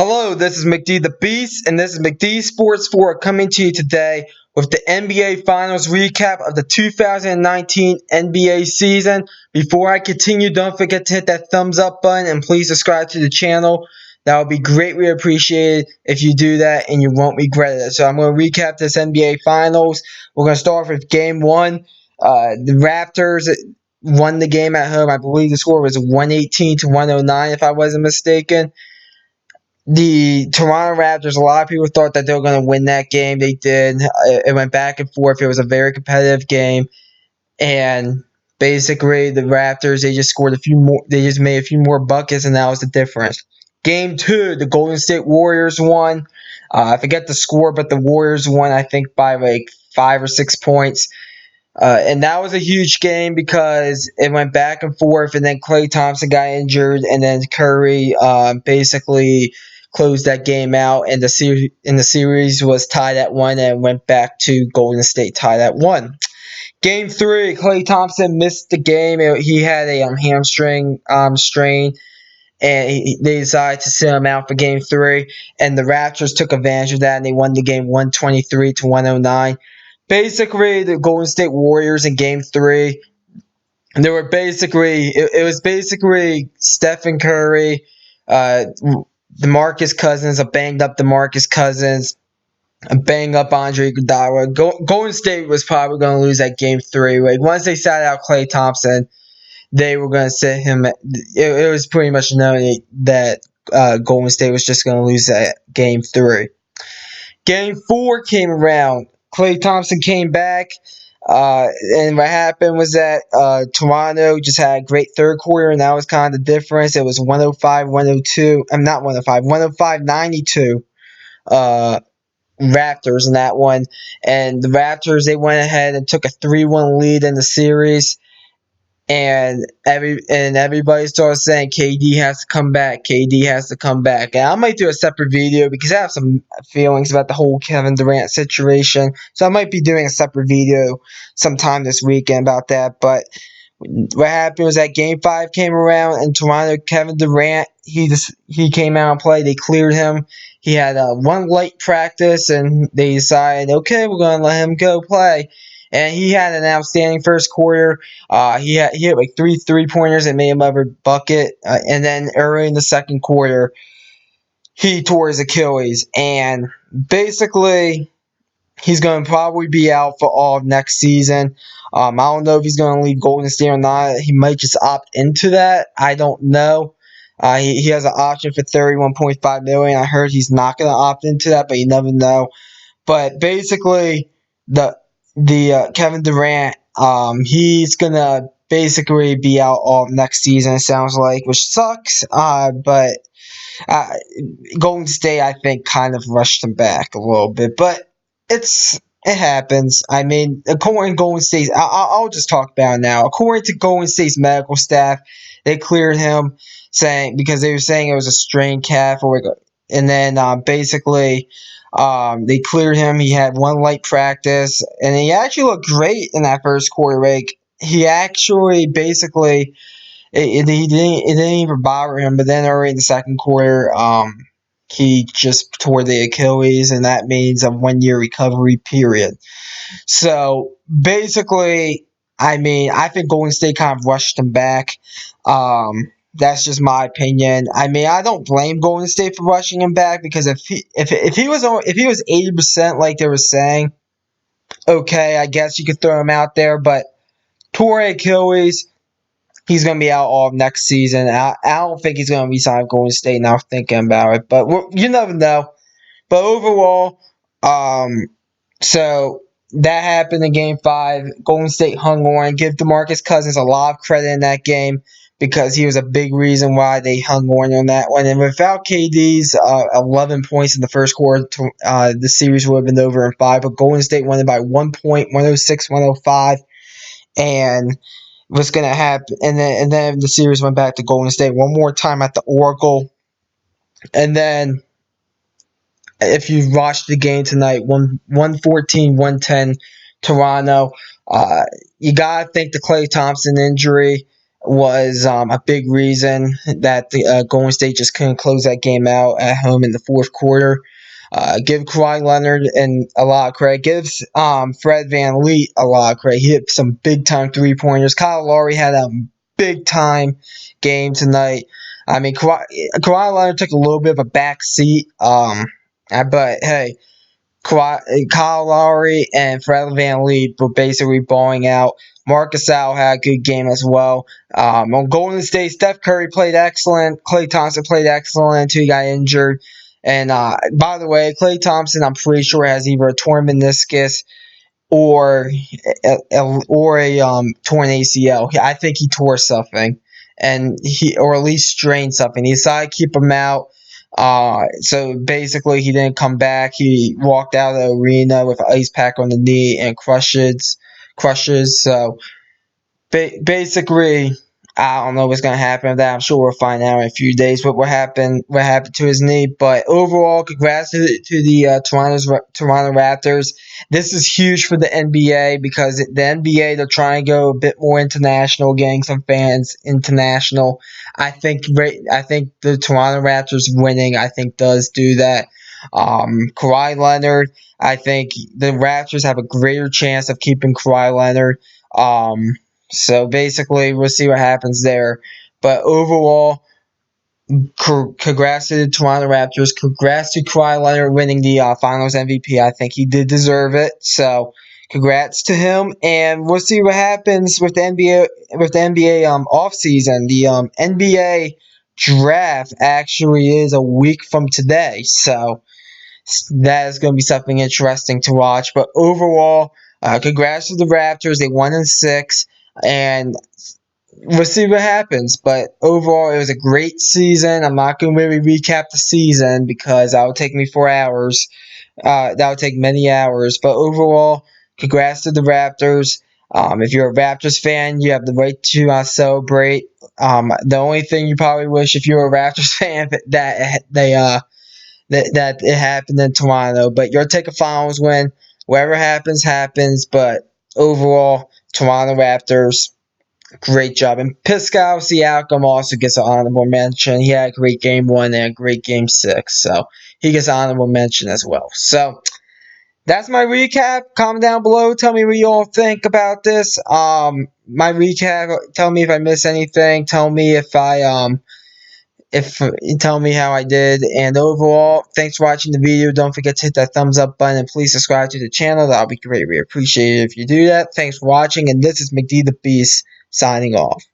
Hello, this is McD the Beast, and this is McD Sports 4 coming to you today with the NBA Finals recap of the 2019 NBA season. Before I continue, don't forget to hit that thumbs up button and please subscribe to the channel. That would be greatly appreciated if you do that, and you won't regret it. So I'm going to recap this NBA Finals. We're going to start off with Game 1. The Raptors won the game at home. I believe the score was 118 to 109, if I wasn't mistaken. The Toronto Raptors, a lot of people thought that they were going to win that game. They did. It went back and forth. It was a very competitive game. And basically, the Raptors, they just scored a few more. They just made a few more buckets, and that was the difference. Game 2, the Golden State Warriors won. I forget the score, but the Warriors won, I think, by like 5 or 6 points. And that was a huge game because it went back and forth, and then Klay Thompson got injured, and then Curry basically closed that game out, and the series was tied at 1 and went back to Golden State tied at 1. Game 3, Klay Thompson missed the game. He had a hamstring strain, and they decided to sit him out for Game 3, and the Raptors took advantage of that, and they won the game 123 to 109. Basically, the Golden State Warriors in Game 3, they were basically it was basically Stephen Curry, DeMarcus Cousins, a banged up DeMarcus Cousins, a banged up Andre Iguodala. Golden State was probably going to lose that Game 3. Like once they sat out Klay Thompson, they were going to sit him. It was pretty much known that Golden State was just going to lose that Game 3. Game 4 came around. Klay Thompson came back, and what happened was that Toronto just had a great third quarter, and that was kind of the difference. It was 105-102. I'm not 105, 105-92 Raptors in that one. And the Raptors, they went ahead and took a 3-1 lead in the series. And everybody started saying KD has to come back. KD has to come back. And I might do a separate video because I have some feelings about the whole Kevin Durant situation. So I might be doing a separate video sometime this weekend about that. But what happened was that Game 5 came around, and Toronto, Kevin Durant, he came out and played. They cleared him. He had one light practice, and they decided, okay, we're going to let him go play. And he had an outstanding first quarter. He had like three pointers that made him every bucket. And then early in the second quarter, he tore his Achilles. And basically, he's going to probably be out for all of next season. I don't know if he's going to leave Golden State or not. He might just opt into that. I don't know. He has an option for $31.5 million. I heard he's not going to opt into that, but you never know. But basically, the Kevin Durant, he's gonna basically be out all next season. It sounds like, which sucks. But Golden State, I think, kind of rushed him back a little bit, but it happens. I mean, according to Golden State, I'll just talk about it now. According to Golden State's medical staff, they cleared him because they were saying it was a strained calf, and then basically. They cleared him. He had one light practice, and he actually looked great in that first quarter. Like he actually basically it didn't even bother him. But then already in the second quarter, he just tore the Achilles, and that means a 1-year recovery period. So basically, I mean, I think Golden State kind of rushed him back. That's just my opinion. I mean, I don't blame Golden State for rushing him back because if he was 80% like they were saying, okay, I guess you could throw him out there. But tore Achilles, he's going to be out all of next season. I don't think he's going to resign Golden State now thinking about it. But you never know. But overall, so that happened in Game 5. Golden State hung on. Give DeMarcus Cousins a lot of credit in that game because he was a big reason why they hung on that one. And without KD's 11 points in the first quarter, the series would have been over in 5. But Golden State won it by 1 point, 106-105. And what's going to happen? And then the series went back to Golden State one more time at the Oracle. And then if you watched the game tonight, 114-110 Toronto. You got to think the Klay Thompson injury was a big reason that the Golden State just couldn't close that game out at home in the fourth quarter. Give Kawhi Leonard and a lot of credit. Gives Fred VanVleet a lot of credit. He hit some big time 3-pointers. Kyle Lowry had a big time game tonight. I mean, Kawhi Leonard took a little bit of a back seat. But hey, Kyle Lowry and Fred VanVleet were basically balling out. Marcus Al had a good game as well. On Golden State, Steph Curry played excellent. Klay Thompson played excellent until he got injured. And by the way, Klay Thompson, I'm pretty sure has either a torn meniscus or a torn ACL. I think he tore something, and or at least strained something. He decided to keep him out. So basically, he didn't come back. He walked out of the arena with an ice pack on the knee and crushes. So basically, I don't know what's gonna happen with that. I'm sure we'll find out in a few days what happened to his knee. But overall, congrats to the Toronto Raptors. This is huge for the NBA because the NBA, they're trying to go a bit more international, getting some fans international. I think the Toronto Raptors winning, I think, does do that. Kawhi Leonard, I think the Raptors have a greater chance of keeping Kawhi Leonard. So basically, we'll see what happens there. But overall, congrats to the Toronto Raptors. Congrats to Kawhi Leonard winning the Finals MVP. I think he did deserve it. So congrats to him, and we'll see what happens with the NBA off season. The NBA draft actually is a week from today, so that is going to be something interesting to watch. But overall, congrats to the Raptors. They won in 6, and we'll see what happens. But overall, it was a great season. I'm not going to really recap the season because that would take me 4 hours. That would take many hours. But overall, congrats to the Raptors. If you're a Raptors fan, you have the right to celebrate. The only thing you probably wish if you're a Raptors fan that that it happened in Toronto. But your take a finals win. Whatever happens, happens. But overall, Toronto Raptors, great job. And Pascal Siakam also gets an honorable mention. He had a great game 1 and a great game 6. So he gets an honorable mention as well. So that's my recap. Comment down below. Tell me what you all think about this. My recap. Tell me if I missed anything. Tell me if tell me how I did. And overall, thanks for watching the video. Don't forget to hit that thumbs up button and please subscribe to the channel. That'll be greatly appreciated if you do that. Thanks for watching, and this is McD the Beast signing off.